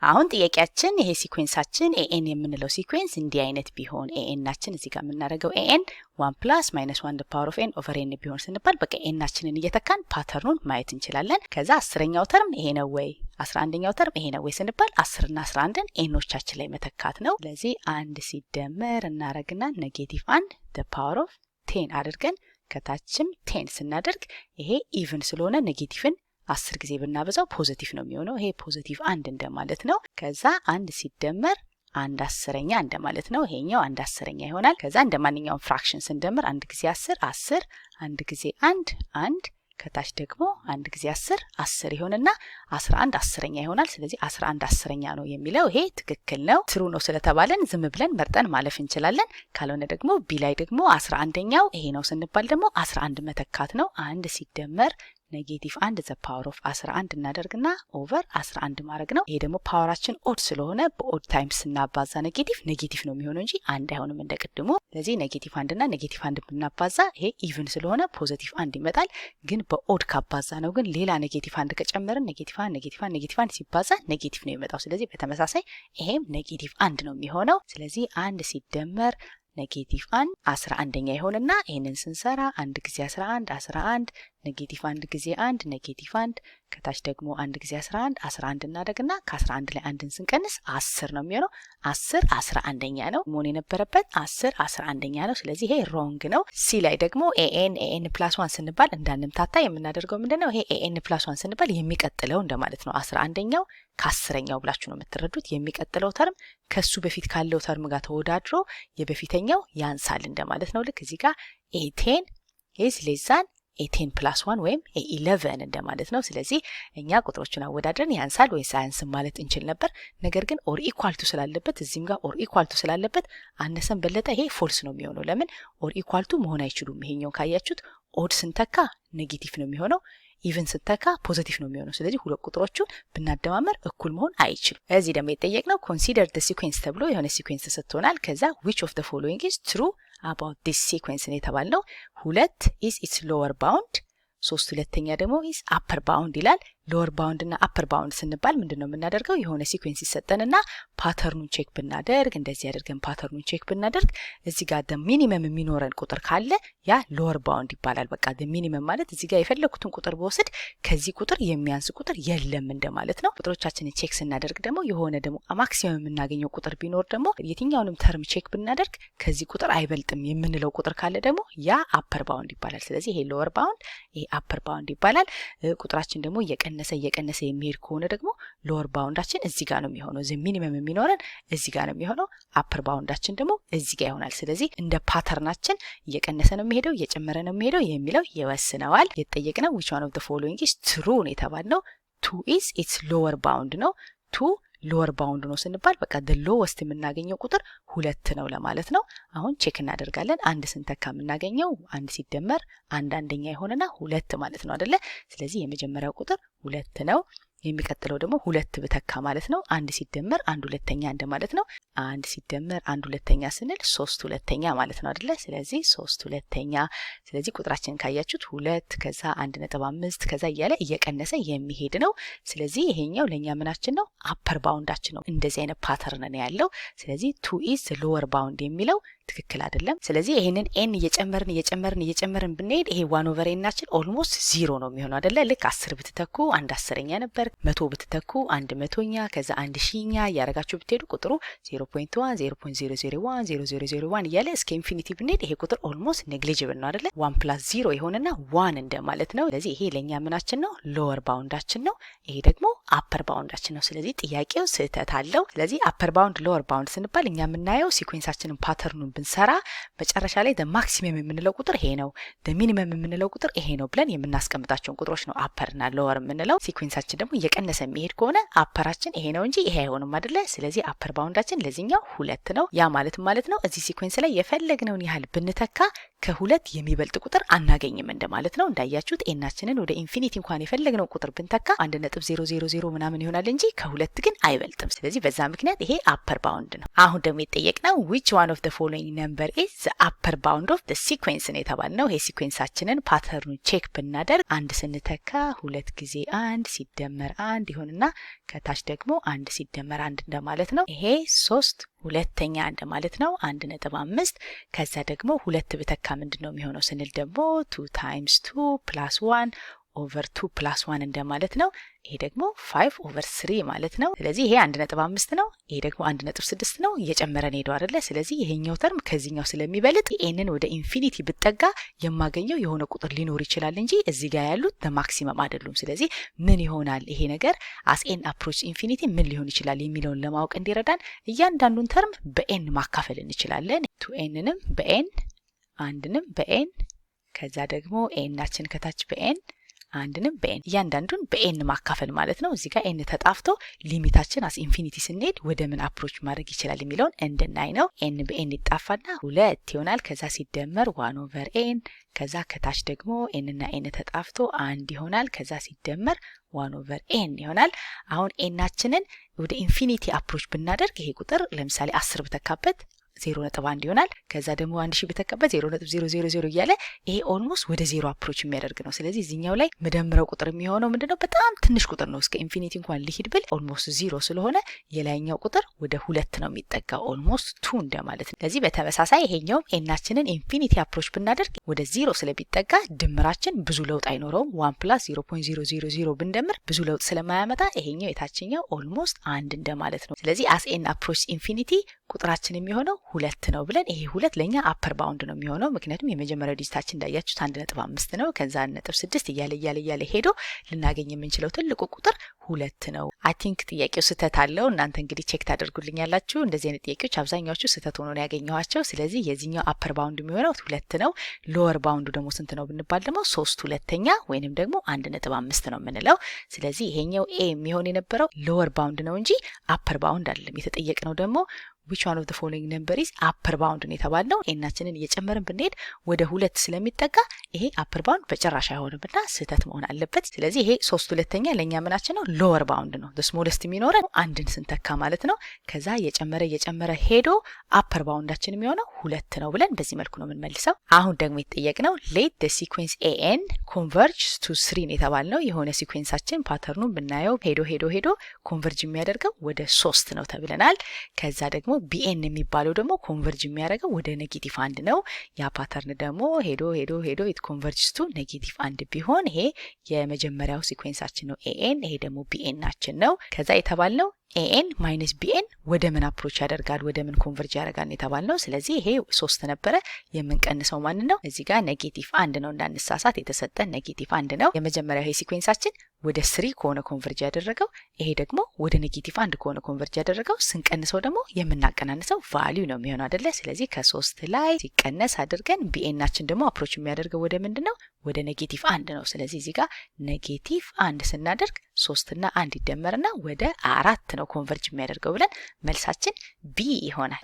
አሁን ጥያቄያችን ይሄ ሲኩዌንሳችን ኤኤን የምንለው ሲኩዌንስ እንዲህ አይነት ቢሆን ኤኤናችን እዚህ ጋር የምናደርገው ኤኤን 1 + -1 the power of n over n ቢሆን ስንባል በቃ ኤናችንን እየተካን ፓተርኑን ማየት እንችላለን። ከዛ 10ኛው ተርም ይሄ ነው ወይ 11ኛው ተርም ይሄ ነው ወይ ስንባል 10 እና 11ን ኤኖቻችን ላይ መተካት ነው። ስለዚህ 1 ሲደመር እናረግና -1 the power of 10 አድርገን ከታችም 10 ስናደርግ ይሄ ኢቭን ስለሆነ ኔጌቲቭን 10 ጊዜ ብናበዛው ፖዚቲቭ ነው የሚሆነው። ይሄ ፖዚቲቭ 1 እንደማለት ነው። ከዛ 1 ሲደመር 1/10ኛ እንደማለት ነው። ይሄኛው 1/10ኛ ይሆናል። ከዛ እንደማንኛውም ፍራክሽን ስንደምር 1 ጊዜ 10 10 1 ጊዜ 1 1 ከታች ደግሞ 1 ጊዜ 10 10 ይሆንና 11 10ኛ ይሆናል። ስለዚህ 11 10ኛ ነው የሚለው ይሄ ትክክል ነው። ትሩ ነው ስለተባለን ዝም ብለን መርጠን ማለፍ እንችላለን። ካልሆነ ደግሞ ቢ ላይ ደግሞ 11ኛው ይሄ ነው ስንባል ደግሞ 11 መተካት ነው። 1 ሲደመር -1 the power of 11 እናደርግና ኦቨር 11 ማድረግ ነው። ይሄ ደግሞ ፓወራችን ኦድ ስለሆነ በኦድ ታይምስ ስናባዛ ኔጌቲቭ ነው የሚሆነው እንጂ አንድ አይሆንም እንደቀድሞ። ስለዚህ -1 እና -1 ብናባዛ ይሄ ኢቭን ስለሆነ ፖዚቲቭ 1 ይመጣል። ግን በኦድ ካባዛ ነው ግን ሌላ -1 ከጨመርን -1 ሲባዛ ኔጌቲቭ ነው የሚመጣው። ስለዚህ በተመሳሳይ ይሄም -1 ነው የሚሆነው። ስለዚህ 1 ሲደመር -1 11ኛ ይሆንና ይሄንን ስንሰራ 1 ጊዜ 11 11 -1 ጊዜ 1 -1 ከታች ደግሞ 1 ጊዜ 11 11 እናደርግና ከ11 ላይ 1ን ስንቀንስ 10 ነው የሚሆነው። 10 11ኛ ነው መሆን የነበረበት 10 11ኛ ነው። ስለዚህ ይሄ ሮንግ ነው። ሲ ላይ ደግሞ ኤኤን +1 ስንባል እንዳንምታታ የምናደርገው ምንድነው? ይሄ ኤኤን +1 ስንባል የሚቀጥለው እንደማለት ነው። 11ኛው ከ10ኛው ብላችሁ ነው የምትረዱት። የሚቀጥለው ተርም ከሱ በፊት ካለው ተርም ጋር ተወዳድሮ የበፊተኛው ያንሳል እንደማለት ነው። ልክ እዚህ ጋር A10 is less than A10 + 1 ወይም A11 እንደማለት ነው። ስለዚህ እኛ ቁጥሮችን አወዳድረን ያንሳል ወይስ አያንስም ማለት እንችል ነበር። ነገር ግን ኦር ኢኳል ቱ ስላለበት እዚህም ጋር ኦር ኢኳል ቱ ስላለበት አነሰን በለጠ ይሄ ፎልስ ነው የሚሆነው። ለምን ኦር ኢኳል ቱ መሆን አይችሉም። ይሄኛው ካያችሁት ኦድ ስንተካ ኔጌቲቭ ነው የሚሆነው፣ ኢቭን ስተካ ፖዚቲቭ ነው የሚሆነው። ስለዚህ ሁለት ቁጥሮቹን ብናደማመር እኩል መሆን አይችሉም። እዚህ ደግሞ የጠየቅነው ኮንሲደር the sequence ተብሎ የሆነ ሲኩዌንስ ተሰጥቶናል። ከዛ which of the following is true about this sequence ነው የተባልነው። 2 is its lower bound፣ 3 ሁለተኛ ደግሞ is upper bound ይላል። ሎወር ባውንድ እና አፐር ባውንድ ስንባል ምንድነው የምናደርገው? የሆነ ሲኩዌንስ ይሰጠንና ፓተርኑን ቼክ ብናደርግ እንደዚህ ያደርገን ፓተርኑን ቼክ ብናደርግ እዚህ ጋር ሚኒመም የሚኖረን ቁጥር ካለ ያ ሎወር ባውንድ ይባላል። በቃ ሚኒመም ማለት እዚህ ጋር የፈለኩትን ቁጥር በወስድ ከዚህ ቁጥር የሚያንስ ቁጥር የለም እንደማለት ነው። ቁጥሮቻችንን ቼክ ስናደርግ ደግሞ የሆነ ደግሞ ማክሲመም የምናገኘው ቁጥር ቢኖር ደግሞ የትኛውንም ተርም ቼክ ብናደርግ ከዚህ ቁጥር አይበልጥም የምንለው ቁጥር ካለ ደግሞ ያ አፐር ባውንድ ይባላል። ስለዚህ ይሄ ሎወር ባውንድ ይሄ አፐር ባውንድ ይባላል። ቁጥራችን ደግሞ እየቀነሰ የሚሄድ ከሆነ ደግሞ ሎወር ባውንዳችን እዚህ ጋር ነው የሚሆነው። እዚህ ሚኒመም የሚኖረን እዚህ ጋር ነው የሚሆነው። አፐር ባውንዳችን ደግሞ እዚህ ጋር ይሆናል። ስለዚህ እንደ ፓተርናችን እየቀነሰ ነው የሚሄደው እየጨመረ ነው የሚሄደው የሚለው ይወስነዋል። የተጠየቅነው which one of the following is true ነው የተባልነው። 2 is its lower bound ነው። 2 ሎወር ባውንድ ነው ስንባል በቃ the lowest የምናገኘው ቁጥር 2 ነው ለማለት ነው። አሁን ቼክ እናደርጋለን። አንድ ስንተካ የምናገኘው 1 ሲደመር 1/1ኛ ይሆንና 2 ማለት ነው አይደለ? ስለዚህ የመጀመሪያው ቁጥር 2 ነው። የሚቀጥለው ደግሞ 2 ብተካ ማለት ነው። 1 ሲደመር 1 ሁለተኛ እንደማለት ነው። 1 ሲደመር 1 ሁለተኛ ስንል 3 ሁለተኛ ማለት ነው አይደለ? ስለዚህ 3 ሁለተኛ። ስለዚህ ቁጥራችንን ካያችሁት 2 ከዛ 1.5 ከዛ እያለ እየቀነሰ የሚሄድ ነው። ስለዚህ ይሄኛው ለኛ ምናችን ነው? አፐር ባውንዳችን ነው። እንደዚህ አይነት ፓተርን ነው ያለው። ስለዚህ 2 is the lower bound የሚለው ትክክል አይደለም። ስለዚህ ይሄንን n እየጨመርን ብንሄድ ይሄ 1/n ናችን ኦልሞስት 0 ነው የሚሆነው አይደለ? ልክ 10 ብትተኩ 1/10ኛ ነበር። 100 ብትተኩ 1/100ኛ ከዛ 1000ኛ ያረጋችሁ ብትሄዱ ቁጥሩ 0.1 0.001 0001 እያለ እስከ ኢንፊኒቲ ብንሄድ ይሄ ቁጥር ኦልሞስት ኔግሊጂብል ነው አይደለ? 1 + 0 ይሆንና 1 እንደማለት ነው። ስለዚህ ይሄ ለኛ ምናችን ነው? ሎወር ባውንዳችን ነው። ይሄ ደግሞ አፐር ባውንዳችን ነው። ስለዚህ ጥያቄው ስህተት አለው። ስለዚህ አፐር ባውንድ ሎወር ባውንድ ስንባል እኛ የምናየው ሲኩዌንሳችንን ፓተርኑን ብንሰራ መጨረሻ ላይ ማክሲመም የምንለው ቁጥር ይሄ ነው፣ ሚኒመም የምንለው ቁጥር ይሄ ነው ብለን የምናስቀምጣቸውን ቁጥሮች ነው አፐር እና ሎወር የምንለው። ሲኩዌንሳችን ደግሞ እየቀነሰ የሚሄድ ከሆነ አፐራችን ይሄ ነው እንጂ ይሄ አይሆንም አይደለ? ስለዚህ አፐር ባውንዳችን ለዚህኛው 2 ነው። ያ ማለት ነው እዚህ ሲኩዌንስ ላይ የፈለግነውን ያህል ብንተካ ከሁለት የሚበልጥ ቁጥር አናገኝም እንደማለት ነው። እንዳያችሁት ኤናችንን ወደ ኢንፊኒቲ እንኳን የፈለግነው ቁጥር ብንተካ 1.000 ምናምን ይሆናል እንጂ ከሁለት ግን አይበልጥም። ስለዚህ በዛ ምክንያት ይሄ አፐር ባውንድ ነው። አሁን ደግሞ የተጠየቅነው which one of the following number is the upper bound of the sequence ነው የተባልነው። ይሄ ሲኩዌንሳችንን ፓተርኑን ቼክ ብናደርግ አንድ ስንተካ 2 ጊዜ 1 ሲደመር 1 ይሆንና ከታች ደግሞ 1 ሲደመር 1 እንደማለት ነው። ይሄ 3 ሁለተኛ እንደማለት ነው 1.5 ከዛ ደግሞ 2 ብተካ ምንድነው የሚሆነው ስንል ደግሞ 2 times 2 plus 1 over 2 plus 1 እንደማለት ነው። ይሄ ደግሞ 5 over 3 ማለት ነው። ስለዚህ ይሄ 1.5 ነው፣ ይሄ ደግሞ 1.6 ነው። እየጨመረን ሄዶ አይደለ? ስለዚህ ይሄኛው ተርም ከዚህኛው ስለሚበልጥ ኤንን ወደ ኢንፊኒቲ ብጠጋ የማገኘው የሆነ ቁጥር ሊኖር ይችላል እንጂ እዚህ ጋር ያሉት በማክሲመም አይደሉም። ስለዚህ ምን ይሆናል ይሄ ነገር as n approach infinity ምን ሊሆን ይችላል የሚለውን ለማወቅ እንዲረዳን እያንዳንዱን ተርም በኤን ማካፈል እንችላለን። 2nንም በኤን አንድንም በኤን ከዛ ደግሞ ኤናችን ከታች በኤን አንድንም በኤን እያንዳንዱን በኤን ማካፈል ማለት ነው። እዚህ ጋር ኤን ተጣፍቶ ሊሚታችን አስ ኢንፊኒቲ ስንሄድ ወደ ምን አፕሮች ማድረግ ይችላል የሚለውን እንድናይ ነው። ኤን በኤን ይጣፋና 2 ይሆናል። ከዛ ሲደመር 1 ኦቨር ኤን ከዛ ከታች ደግሞ ኤን እና ኤን ተጣፍቶ 1 ይሆናል። ከዛ ሲደመር 1 ኦቨር ኤን ይሆናል። አሁን ኤናችንን ወደ ኢንፊኒቲ አፕሮች ብናደርግ ይሄ ቁጥር ለምሳሌ 10 ብተካበት 0.1 ይሆናል። ከዛ ደግሞ 1000 ብተካበት 0.000 እያለ ይሄ ኦልሞስት ወደ 0 አፕሮች የሚያደርግ ነው። ስለዚህ እዚህኛው ላይ መደምረው ቁጥር የሚሆነው ምንድነው በጣም ትንሽ ቁጥር ነው። እስከ ኢንፊኒቲ እንኳን ሊሄድ ብል ኦልሞስት 0 ስለሆነ የላይኛው ቁጥር ወደ 2 ነው የሚጠጋው ኦልሞስት 2 እንደማለት ነው። ስለዚህ በተመሳሳይ ይሄኛው ኤናችንን ኢንፊኒቲ አፕሮች ብናደርግ ወደ 0 ስለሚጠጋ ድምራችን ብዙ ለውጥ አይኖረውም። 1 + 0.000 ብንደምር ብዙ ለውጥ ስለማያመጣ ይሄኛው የታችኛው ኦልሞስት 1 እንደማለት ነው። ስለዚህ as n approach infinity ቁጥራችን የሚሆነው 2 ነው ብለን ይሄ 2 ለኛ አፐር ባውንድ ነው የሚሆነው። ምክንያቱም የመጀመሪያው ዲጂታችን እንዳያችሁት 1.5 ነው። ከዛ 1.6 እያለ ሄዶ ልናገኝ የምንችለው ትልቁ ቁጥር 2 ነው። አይ ቲንክ ጥያቄው ስህተት አለው። እናንተ እንግዲህ ቼክ ታደርጉልኛላችሁ። እንደዚህ አይነት ጥያቄዎች አብዛኛዎቹ ስህተት ሆኖ ነው ያገኘኋቸው። ስለዚህ የዚህኛው አፐር ባውንድ የሚሆነው 2 ነው። ሎወር ባውንዱ ደግሞ ስንት ነው ብንባል ደግሞ 3 ሁለተኛ ወይንም ደግሞ 1.5 ነው የምንለው። ስለዚህ ይሄኛው ኤ የሚሆን የነበረው ሎወር ባውንድ ነው እንጂ አፐር ባውንድ አይደለም። የተጠየቅነው ደግሞ which one of the following number is upper bound ነው የተባልነው። ኤናችንን እየጨመርን ብንሄድ ወደ 2 ስለሚጠጋ ይሄ አፐር ባውንድ በጭራሽ አይሆንምና ስህተት መሆን አለበት። ስለዚህ ይሄ 3 ሁለተኛ ለኛ ምናችን ነው ሎወር ባውንድ ነው። the smallest የሚኖረው አንድን ስንተካ ማለት ነው። ከዛ እየጨመረ ሄዶ አፐር ባውንዳችን የሚሆነው 2 ነው ብለን በዚህ መልኩ ነው የምንመልሰው። አሁን ደግሞ የተጠየቅነው let the sequence an converge to 3 ነው የተባልነው። የሆነ ሲኩዌንሳችን ፓተርኑን ብናየው ሄዶ ኮንቨርጅ የሚያደርገው ወደ 3 ነው ተብለናል። ከዛ ደግሞ ቢኤን የሚባለው ደግሞ ኮንቨርጅ የሚያደርገው ወደ ኔጌቲቭ 1 ነው። ያ ፓተርን ደግሞ ሄዶ ኢት ኮንቨርጅስ ቱ ኔጌቲቭ 1 ቢሆን ይሄ የመጀመሪያው ሲኩዌንሳችን ነው ኤኤን። ይሄ ደግሞ ቢኤናችን ነው። ከዛ የተባልነው ኤኤን ማይነስ ቢኤን ወደ ምን አፕሮች ያደርጋል ወደ ምን ኮንቨርጅ ያደርጋል የተባልነው። ስለዚህ ይሄ 3 ነበረ የምንቀንሰው ማን ነው እዚህ ጋር ኔጌቲቭ 1 ነው። እንዳንሳሳት የተሰጠን ኔጌቲቭ 1 ነው። የመጀመሪያው ይሄ ሲኩዌንሳችን ወደ 3 ከሆነ ኮንቨርጅ ያደረገው፣ ይሄ ደግሞ ወደ ኔጌቲቭ 1 ከሆነ ኮንቨርጅ ያደረገው። ስንቀንሰው ደግሞ የምናቀናንሰው ቫልዩ ነው የሚሆነው አይደለ? ስለዚህ ከ3 ላይ ሲቀነስ አድርገን ቢኤናችን ደግሞ አፕሮች የሚያደርገው ወደ ምንድነው ወደ ኔጌቲቭ 1 ነው። ስለዚህ እዚህ ጋር ኔጌቲቭ 1 ስናደርግ 3 እና 1 ይደመርና ወደ 4 ነው ኮንቨርጅ የሚያደርገው ብለን መልሳችን ቢ ይሆናል።